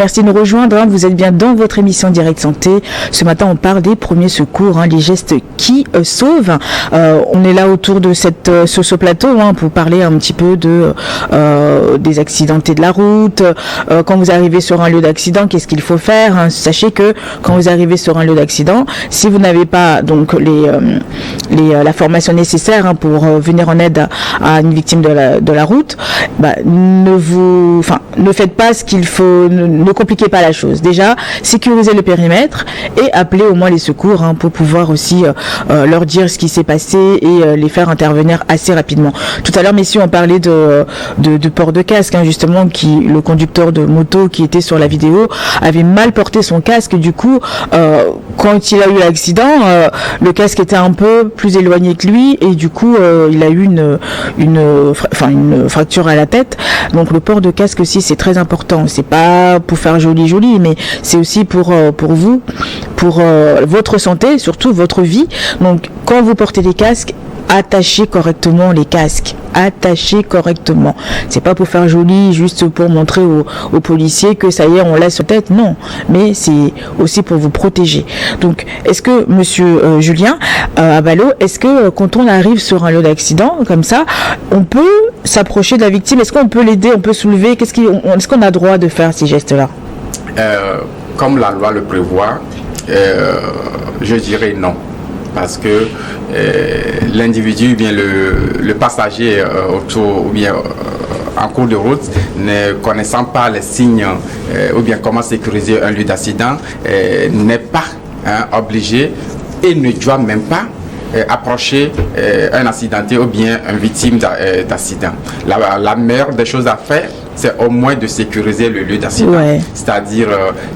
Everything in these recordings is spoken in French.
Merci de nous rejoindre. Vous êtes bien dans votre émission Direct Santé. Ce matin, on parle des premiers secours, les gestes qui sauvent. On est là autour de ce plateau pour parler un petit peu des accidentés de la route. Quand vous arrivez sur un lieu d'accident, qu'est-ce qu'il faut faire? Sachez que quand vous arrivez sur un lieu d'accident, si vous n'avez pas donc la formation nécessaire pour venir en aide à une victime de la route, ne faites pas ce qu'il faut, ne compliquez pas la chose. Déjà, sécurisez le périmètre et appelez au moins les secours pour pouvoir aussi leur dire ce qui s'est passé et les faire intervenir assez rapidement. Tout à l'heure, messieurs, on parlait de port de casque, justement, le conducteur de moto qui était sur la vidéo avait mal porté son casque. Du coup, quand il a eu l'accident, le casque était un peu plus éloigné que lui et du coup, il a eu une fracture à la tête. Donc le port de casque aussi, c'est très important. C'est pas pour faire joli, mais c'est aussi pour vous, pour votre santé, surtout votre vie. Donc quand vous portez les casques, attachez correctement les casques. Attachez correctement. C'est pas pour faire joli, juste pour montrer aux policiers que ça y est, on laisse sur tête. Non, mais c'est aussi pour vous protéger. Donc, est-ce que, monsieur Julien Abalo, est-ce que quand on arrive sur un lieu d'accident comme ça, on peut s'approcher de la victime? Est-ce qu'on peut l'aider, on peut soulever? Est-ce qu'on a droit de faire ces gestes-là? Comme la loi le prévoit, je dirais non. Parce que l'individu, ou bien le passager autour, ou bien en cours de route, ne connaissant pas les signes ou bien comment sécuriser un lieu d'accident, n'est pas obligé et ne doit même pas approcher un accidenté ou bien une victime d'accident. La meilleure des choses à faire, c'est au moins de sécuriser le lieu d'accident. Ouais. C'est-à-dire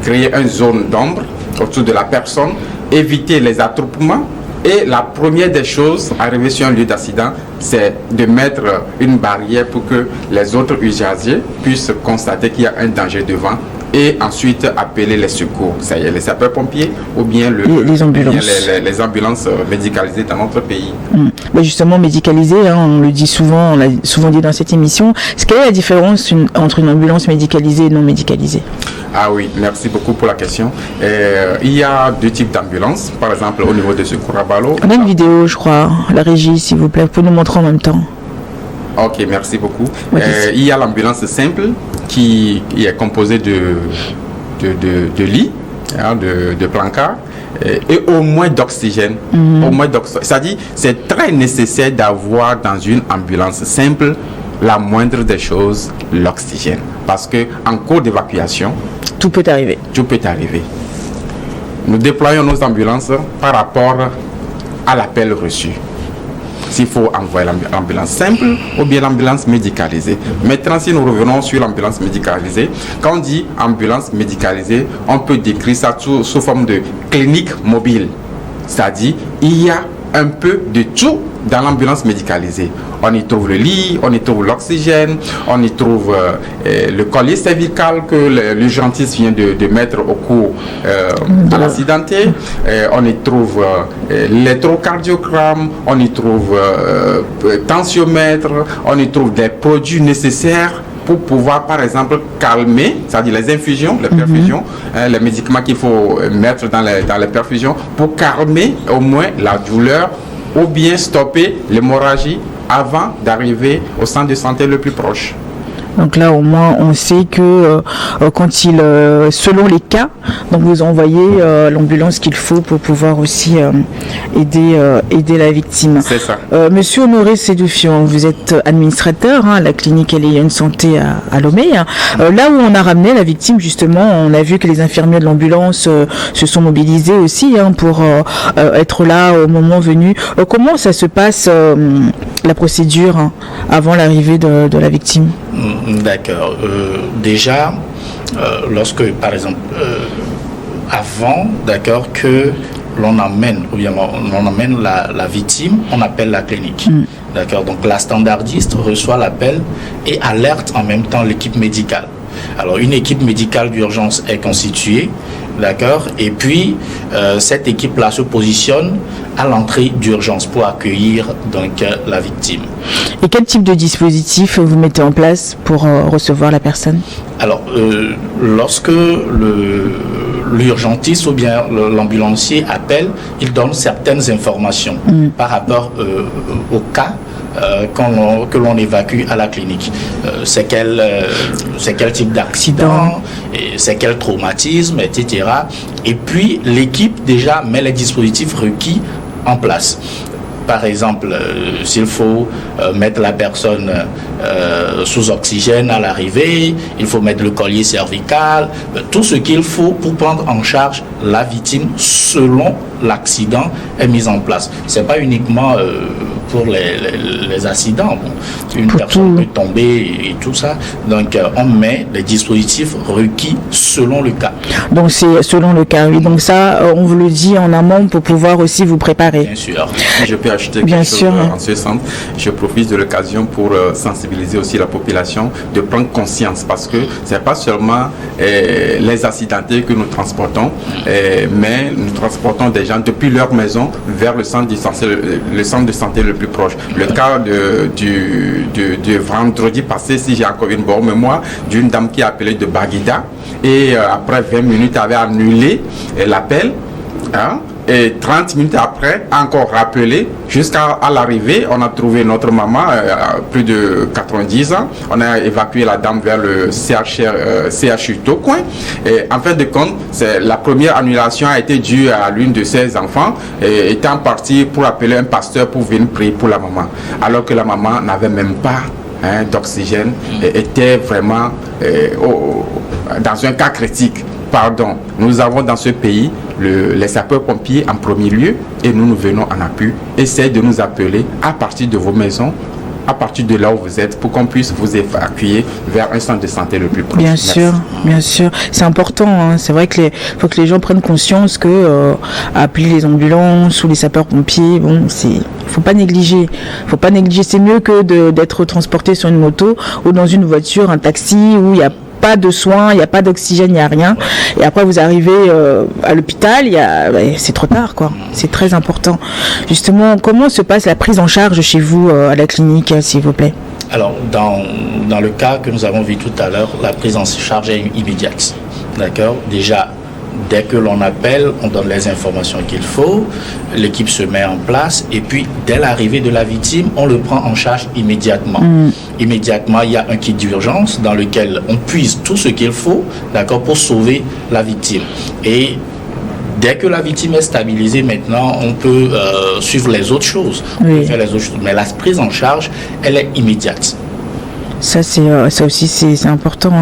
créer une zone d'ombre autour de la personne, éviter les attroupements. Et la première des choses, arriver sur un lieu d'accident, c'est de mettre une barrière pour que les autres usagers puissent constater qu'il y a un danger devant et ensuite appeler les secours. Ça y est, les sapeurs-pompiers ou bien les ambulances. Les ambulances médicalisées dans notre pays. Mais justement, médicalisées, on le dit souvent, on l'a souvent dit dans cette émission. Quelle est la différence entre une ambulance médicalisée et non médicalisée? Ah oui, merci beaucoup pour la question. Il y a deux types d'ambulances. Par exemple, au niveau de Secours Abalo. On a une vidéo, je crois. La régie, s'il vous plaît, vous pouvez nous montrer en même temps. Ok, merci beaucoup. Il y a l'ambulance simple qui est composée de lits, de plancards et au moins d'oxygène. C'est-à-dire, c'est très nécessaire d'avoir dans une ambulance simple la moindre des choses, l'oxygène. Parce que en cours d'évacuation, tout peut arriver. Tout peut arriver. Nous déployons nos ambulances par rapport à l'appel reçu. S'il faut envoyer l'ambulance simple ou bien l'ambulance médicalisée. Maintenant, si nous revenons sur l'ambulance médicalisée, quand on dit ambulance médicalisée, on peut décrire ça sous forme de clinique mobile. C'est-à-dire, il y a un peu de tout dans l'ambulance médicalisée. On y trouve le lit, on y trouve l'oxygène, on y trouve le collier cervical que l'urgentiste vient de mettre au cours de l'accidenté. On y trouve l'électrocardiogramme, on y trouve tensiomètre, on y trouve des produits nécessaires pour pouvoir, par exemple, calmer, c'est-à-dire les infusions, les perfusions, les médicaments qu'il faut mettre dans les perfusions pour calmer au moins la douleur ou bien stopper l'hémorragie avant d'arriver au centre de santé le plus proche. Donc là, au moins, on sait que quand selon les cas, donc vous envoyez l'ambulance qu'il faut pour pouvoir aussi aider la victime. C'est ça. Monsieur Honoré Sédoufian, vous êtes administrateur à la clinique Eléon Santé à Lomé. Là où on a ramené la victime, justement, on a vu que les infirmiers de l'ambulance se sont mobilisés aussi pour être là au moment venu. Comment ça se passe, la procédure avant l'arrivée de la victime? D'accord. Déjà, lorsque, par exemple, avant, d'accord, que l'on amène, ou bien on amène la victime, on appelle la clinique. D'accord. Donc la standardiste reçoit l'appel et alerte en même temps l'équipe médicale. Alors une équipe médicale d'urgence est constituée d'accord, et puis cette équipe-là se positionne à l'entrée d'urgence pour accueillir donc la victime. Et quel type de dispositif vous mettez en place pour recevoir la personne? Alors, lorsque l'urgentiste ou bien l'ambulancier appelle, il donne certaines informations par rapport au cas que l'on évacue à la clinique. C'est quel type d'accident, c'est quel traumatisme, etc. Et puis, l'équipe déjà met les dispositifs requis en place. Par exemple, s'il faut mettre la personne sous oxygène à l'arrivée, il faut mettre le collier cervical, tout ce qu'il faut pour prendre en charge la victime selon l'accident est mis en place. C'est pas uniquement pour les accidents. Une personne peut tomber et tout ça. Donc, on met les dispositifs requis selon le cas. Donc, c'est selon le cas, oui. Donc, ça, on vous le dit en amont pour pouvoir aussi vous préparer. Bien sûr. Je peux ajouter quelque chose en ce sens. Je profite de l'occasion pour sensibiliser aussi la population de prendre conscience parce que c'est pas seulement les accidentés que nous transportons, mais nous transportons des gens depuis leur maison vers le centre de santé le plus proche. Le cas du vendredi passé, si j'ai encore une bonne mémoire, d'une dame qui a appelé de Baguida et après 20 minutes avait annulé l'appel. Et 30 minutes après, encore rappelé, jusqu'à l'arrivée, on a trouvé notre maman, plus de 90 ans. On a évacué la dame vers le CHU Tocoin. Et en fin de compte, la première annulation a été due à l'une de ses enfants, étant partie pour appeler un pasteur pour venir prier pour la maman. Alors que la maman n'avait même pas d'oxygène, et était vraiment dans un cas critique. Pardon, nous avons dans ce pays les sapeurs-pompiers en premier lieu et nous venons en appui. Essayez de nous appeler à partir de vos maisons, à partir de là où vous êtes, pour qu'on puisse vous évacuer vers un centre de santé le plus proche. Bien sûr, bien sûr. C'est important. C'est vrai qu'il faut que les gens prennent conscience que appeler les ambulances ou les sapeurs-pompiers, faut pas négliger. Faut pas négliger. C'est mieux que d'être transporté sur une moto ou dans une voiture, un taxi où il y a pas de soins, il n'y a pas d'oxygène, il n'y a rien. Et après, vous arrivez à l'hôpital, c'est trop tard, quoi. C'est très important. Justement, comment se passe la prise en charge chez vous à la clinique, s'il vous plaît? Alors, dans le cas que nous avons vu tout à l'heure, la prise en charge est immédiate. D'accord? Déjà, dès que l'on appelle, on donne les informations qu'il faut, l'équipe se met en place et puis dès l'arrivée de la victime, on le prend en charge immédiatement. Immédiatement, il y a un kit d'urgence dans lequel on puise tout ce qu'il faut, d'accord, pour sauver la victime. Et dès que la victime est stabilisée, maintenant, on peut suivre les autres choses. On peut faire les autres choses. Mais la prise en charge, elle est immédiate. Ça aussi, c'est important.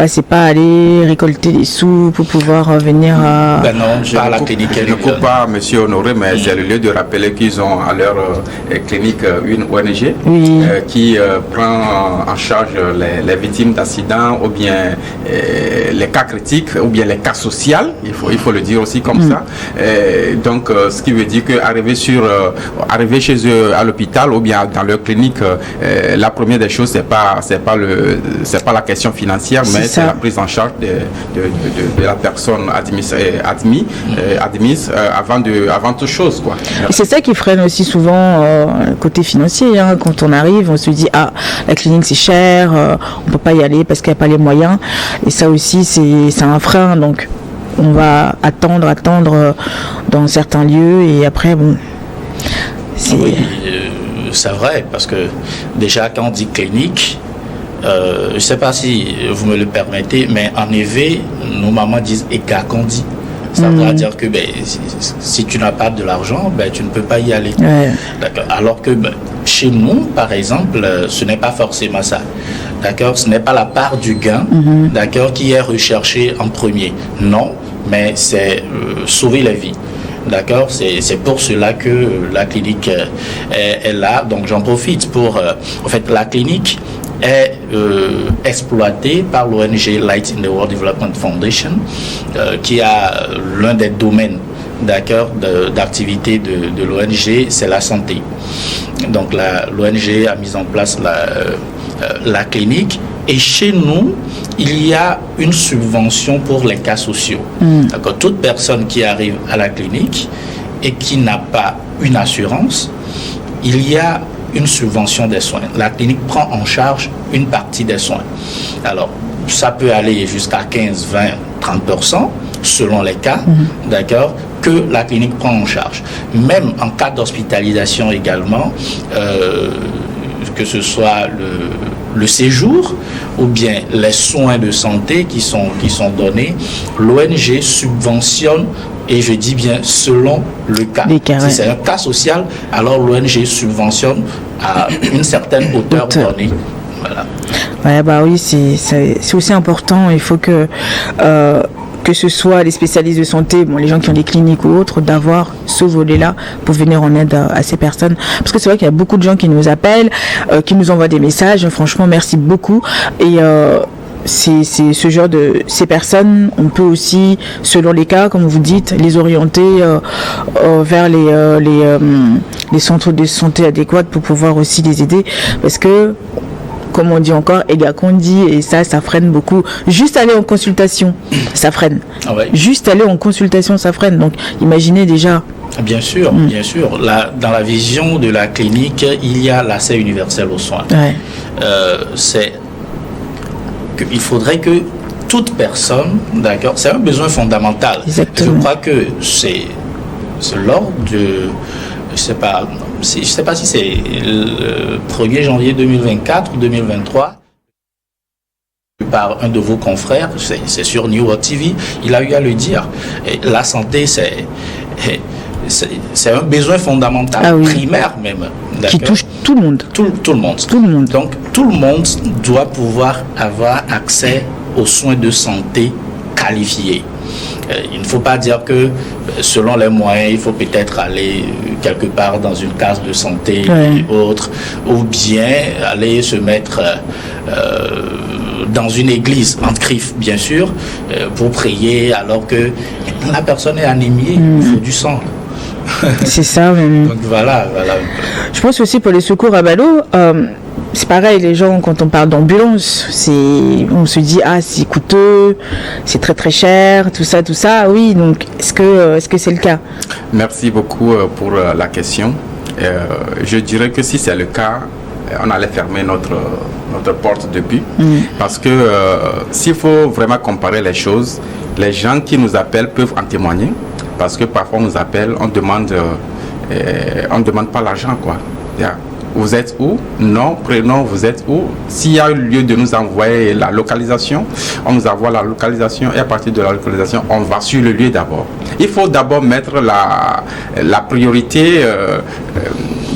C'est pas aller récolter des sous pour pouvoir venir à... non, je ne coupe pas monsieur Honoré, mais c'est le lieu de rappeler qu'ils ont à leur clinique une ONG qui prend en charge les victimes d'accidents ou bien les cas critiques ou bien les cas sociaux, il faut le dire aussi comme ça. Donc, ce qui veut dire qu'arriver chez eux à l'hôpital ou bien dans leur clinique, la première des choses, c'est pas la question financière, mais c'est la prise en charge de la personne admise avant toute chose, quoi. Et c'est ça qui freine aussi souvent le côté financier. Quand on arrive, on se dit la clinique c'est cher, on peut pas y aller parce qu'il n'y a pas les moyens. Et ça aussi c'est un frein. Donc on va attendre dans certains lieux et après c'est... Oui, c'est vrai parce que déjà quand on dit clinique, je ne sais pas si vous me le permettez, mais en EV, nos mamans disent Ekakondi. Ça veut dire que si tu n'as pas de l'argent, tu ne peux pas y aller. D'accord. Alors que chez nous, par exemple, ce n'est pas forcément ça. D'accord. Ce n'est pas la part du gain, d'accord, qui est recherchée en premier. Non, mais c'est sauver la vie. D'accord, c'est pour cela que la clinique est là. Donc j'en profite pour... en fait, la clinique est exploitée par l'ONG Light in the World Development Foundation, qui a l'un des domaines d'activité de l'ONG, c'est la santé. Donc l'ONG a mis en place la clinique Et chez nous, il y a une subvention pour les cas sociaux. D'accord. Toute personne qui arrive à la clinique et qui n'a pas une assurance, il y a une subvention des soins. La clinique prend en charge une partie des soins. Alors, ça peut aller jusqu'à 15, 20, 30% selon les cas, d'accord, que la clinique prend en charge. Même en cas d'hospitalisation également, que ce soit le séjour ou bien les soins de santé qui sont donnés, l'ONG subventionne, et je dis bien selon le cas. Si c'est un cas social, alors l'ONG subventionne à une certaine hauteur donnée. Voilà. Ouais, bah oui, c'est aussi important. Il faut que ce soit les spécialistes de santé, bon, les gens qui ont des cliniques ou autres, d'avoir ce volet-là pour venir en aide à ces personnes. Parce que c'est vrai qu'il y a beaucoup de gens qui nous appellent, qui nous envoient des messages. Franchement, merci beaucoup. Et c'est ce genre ces personnes, on peut aussi, selon les cas, comme vous dites, les orienter vers les centres de santé adéquats pour pouvoir aussi les aider. Parce que, comme on dit encore, Egakondi, et ça freine beaucoup. Juste aller en consultation, ça freine. Ah ouais. Juste aller en consultation, ça freine. Donc, imaginez déjà. Bien sûr, bien sûr. Dans la vision de la clinique, il y a l'accès universel aux soins. Ouais. Il faudrait que toute personne, d'accord, c'est un besoin fondamental. Exactement. Je crois que c'est l'ordre de, je sais pas si c'est le 1er janvier 2024 ou 2023, par un de vos confrères, c'est sur New World TV, il a eu à le dire. Et la santé, c'est un besoin fondamental, primaire même. Qui touche tout le monde. Tout le monde. Tout le monde. Donc, tout le monde doit pouvoir avoir accès aux soins de santé qualifiés. Il ne faut pas dire que selon les moyens, il faut peut-être aller quelque part dans une case de santé et autres, ou bien aller se mettre dans une église, en CRIF bien sûr, pour prier alors que la personne est anémiée, il faut du sang. C'est ça. Donc voilà. Je pense aussi pour les secours à Balo, c'est pareil, les gens, quand on parle d'ambulance, on se dit, c'est coûteux, c'est très très cher, tout ça. Oui, donc est-ce que c'est le cas? Merci beaucoup pour la question. Je dirais que si c'est le cas, on allait fermer notre porte depuis. Parce que s'il faut vraiment comparer les choses, les gens qui nous appellent peuvent en témoigner. Parce que parfois on nous appelle, on demande pas l'argent, quoi. Vous êtes où? Non, prénom, vous êtes où? S'il y a eu lieu de nous envoyer la localisation, on nous envoie la localisation et à partir de la localisation, on va sur le lieu d'abord. Il faut d'abord mettre la priorité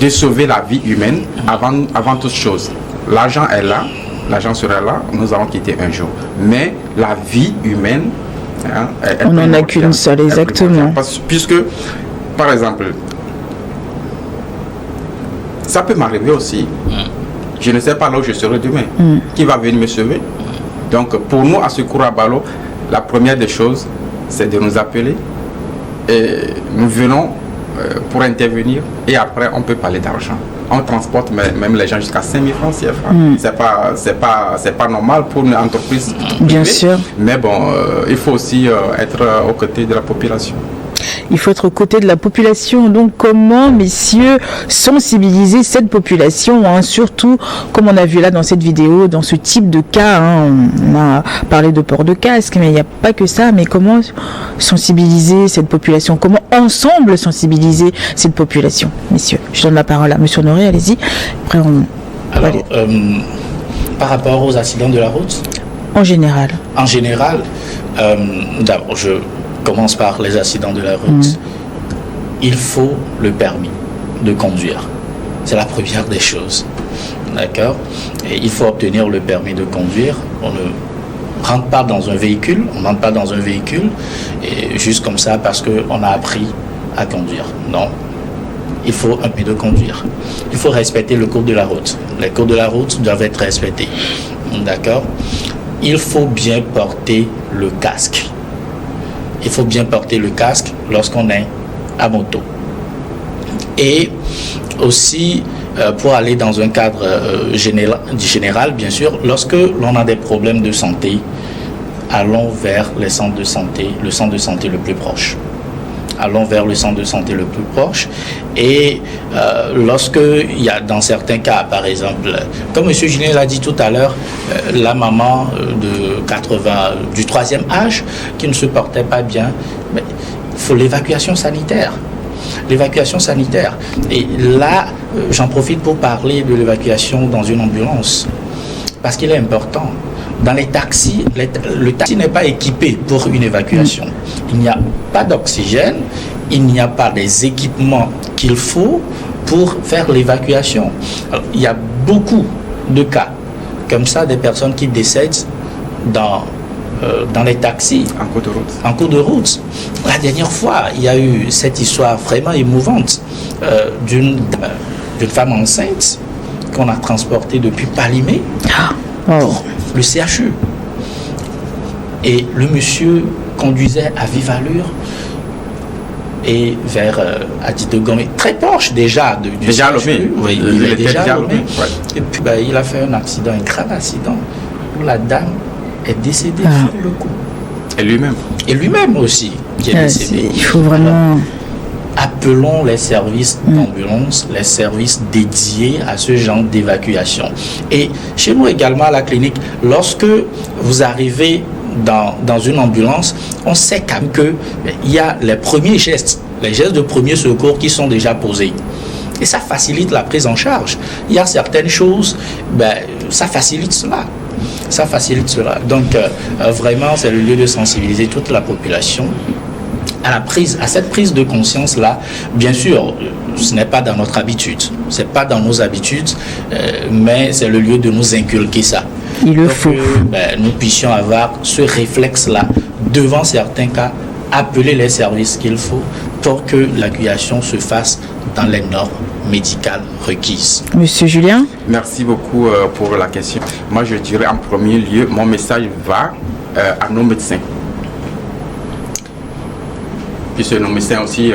de sauver la vie humaine avant toute chose. L'argent est là, l'argent sera là, nous allons quitter un jour. Mais la vie humaine, on n'en a qu'une seule, exactement. Puisque, par exemple, ça peut m'arriver aussi. Je ne sais pas là où je serai demain. Qui va venir me sauver? Donc, pour nous, à Secours à Balo, la première des choses, c'est de nous appeler. Et nous venons pour intervenir. Et après, on peut parler d'argent. On transporte même les gens jusqu'à 5 000 francs CFA. C'est pas normal pour une entreprise. Bien privée. sûr. Mais bon, il faut aussi être aux côtés de la population. Il faut être aux côtés de la population. Donc, comment, messieurs, sensibiliser cette population, surtout, comme on a vu là dans cette vidéo, dans ce type de cas, on a parlé de port de casque, mais il n'y a pas que ça. Mais comment sensibiliser cette population? Comment ensemble sensibiliser cette population, messieurs? Je donne la parole à monsieur Honoré, allez-y. Après, par rapport aux accidents de la route? En général. En général, d'abord, je commence par les accidents de la route. Il faut le permis de conduire. C'est la première des choses. D'accord? Et il faut obtenir le permis de conduire. On ne rentre pas dans un véhicule, et juste comme ça parce qu'on a appris à conduire. Non. Il faut un permis de conduire. Il faut respecter le code de la route. Les codes de la route doivent être respectés. D'accord? Il faut bien porter le casque. Il faut bien porter le casque lorsqu'on est à moto. Et aussi, pour aller dans un cadre général, bien sûr, lorsque l'on a des problèmes de santé, allons vers les centres de santé, le centre de santé le plus proche. Allons vers le centre de santé le plus proche. Et lorsque il y a dans certains cas, par exemple, comme M. Julien l'a dit tout à l'heure, la maman du 3e âge qui ne se portait pas bien, mais il faut l'évacuation sanitaire. L'évacuation sanitaire. Et là, j'en profite pour parler de l'évacuation dans une ambulance, parce qu'il est important. Dans les taxis, le taxi n'est pas équipé pour une évacuation. Il n'y a pas d'oxygène, il n'y a pas des équipements qu'il faut pour faire l'évacuation. Alors, il y a beaucoup de cas comme ça, des personnes qui décèdent dans les taxis. En cours de route. La dernière fois, il y a eu cette histoire vraiment émouvante d'une femme enceinte qu'on a transportée depuis Palimé pour le CHU. Et le monsieur conduisait à vive allure et vers Adidogomé, très proche déjà du CHU. Oui, il est déjà Lomé. Et puis il a fait un accident, un grave accident, où la dame est décédée sur le coup. Et lui-même. Et lui-même aussi, qui est décédé. Il faut vraiment... Appelons les services d'ambulance, les services dédiés à ce genre d'évacuation. Et chez nous également à la clinique, lorsque vous arrivez dans une ambulance, on sait quand même qu'il y a les premiers gestes, les gestes de premier secours qui sont déjà posés. Et ça facilite la prise en charge. Il y a certaines choses, ça facilite cela. Ça facilite cela. Donc, vraiment, c'est le lieu de sensibiliser toute la population à cette prise de conscience-là. Bien sûr, ce n'est pas dans notre habitude, c'est pas dans nos habitudes, mais c'est le lieu de nous inculquer ça. Il le faut. Nous puissions avoir ce réflexe-là, devant certains cas, appeler les services qu'il faut pour que l'évacuation se fasse dans les normes médicales requises. Monsieur Julien? Merci beaucoup pour la question. Moi, je dirais en premier lieu, mon message va à nos médecins. Puisque nos médecins aussi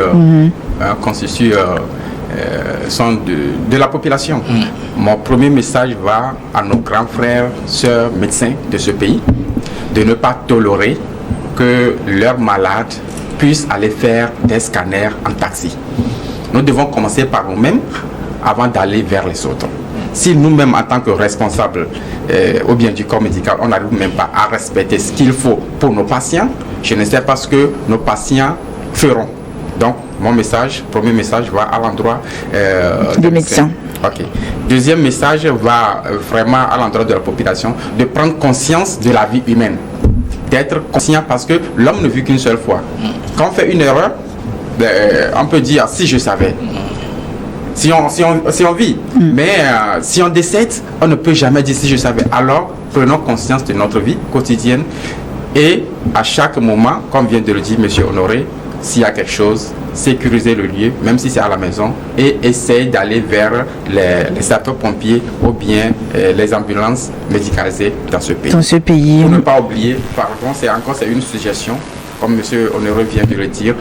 constituent sont de la population. Mon premier message va à nos grands frères, sœurs, médecins de ce pays, de ne pas tolérer que leurs malades puissent aller faire des scanners en taxi. Nous devons commencer par nous-mêmes avant d'aller vers les autres. Si nous-mêmes, en tant que responsables ou bien du corps médical, on n'arrive même pas à respecter ce qu'il faut pour nos patients, je ne sais pas ce que nos patients feront. Donc, mon message, premier message va à l'endroit des médecins. Ok. Deuxième message va vraiment à l'endroit de la population, de prendre conscience de la vie humaine. D'être conscient parce que l'homme ne vit qu'une seule fois. Quand on fait une erreur, on peut dire si je savais. Si on vit. Mais si on décède, on ne peut jamais dire si je savais. Alors, prenons conscience de notre vie quotidienne et à chaque moment, comme vient de le dire M. Honoré, s'il y a quelque chose, sécuriser le lieu, même si c'est à la maison, et essayer d'aller vers les sapeurs-pompiers ou bien les ambulances médicalisées dans ce pays. Dans ce pays. Pour ne pas oublier, pardon, c'est une suggestion, comme M. Honoré vient de le dire,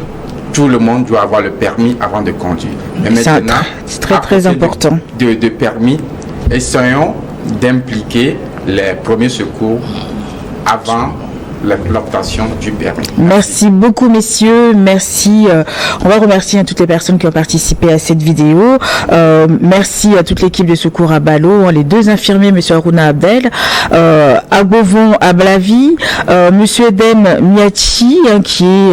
tout le monde doit avoir le permis avant de conduire. Mais maintenant, c'est très important. De permis, essayons d'impliquer les premiers secours avant l'obtention du permis. Merci beaucoup, messieurs. Merci. On va remercier toutes les personnes qui ont participé à cette vidéo. Merci à toute l'équipe de secours à Balo, les deux infirmiers, monsieur Aruna Abdel, à Beauvon, à Blavi, monsieur Eden Miachi, qui est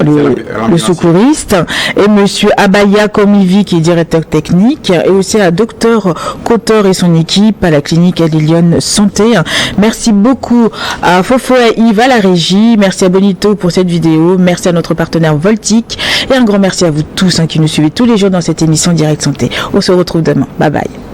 le secouriste, et monsieur Abaya Komivi, qui est directeur technique, et aussi à docteur Kotor et son équipe à la clinique Alilion Santé. Merci beaucoup à Fofo et Yves à la régie. Merci à Bonito pour cette vidéo. Merci à notre partenaire Voltic. Et un grand merci à vous tous qui nous suivez tous les jours dans cette émission Direct Santé. On se retrouve demain. Bye bye.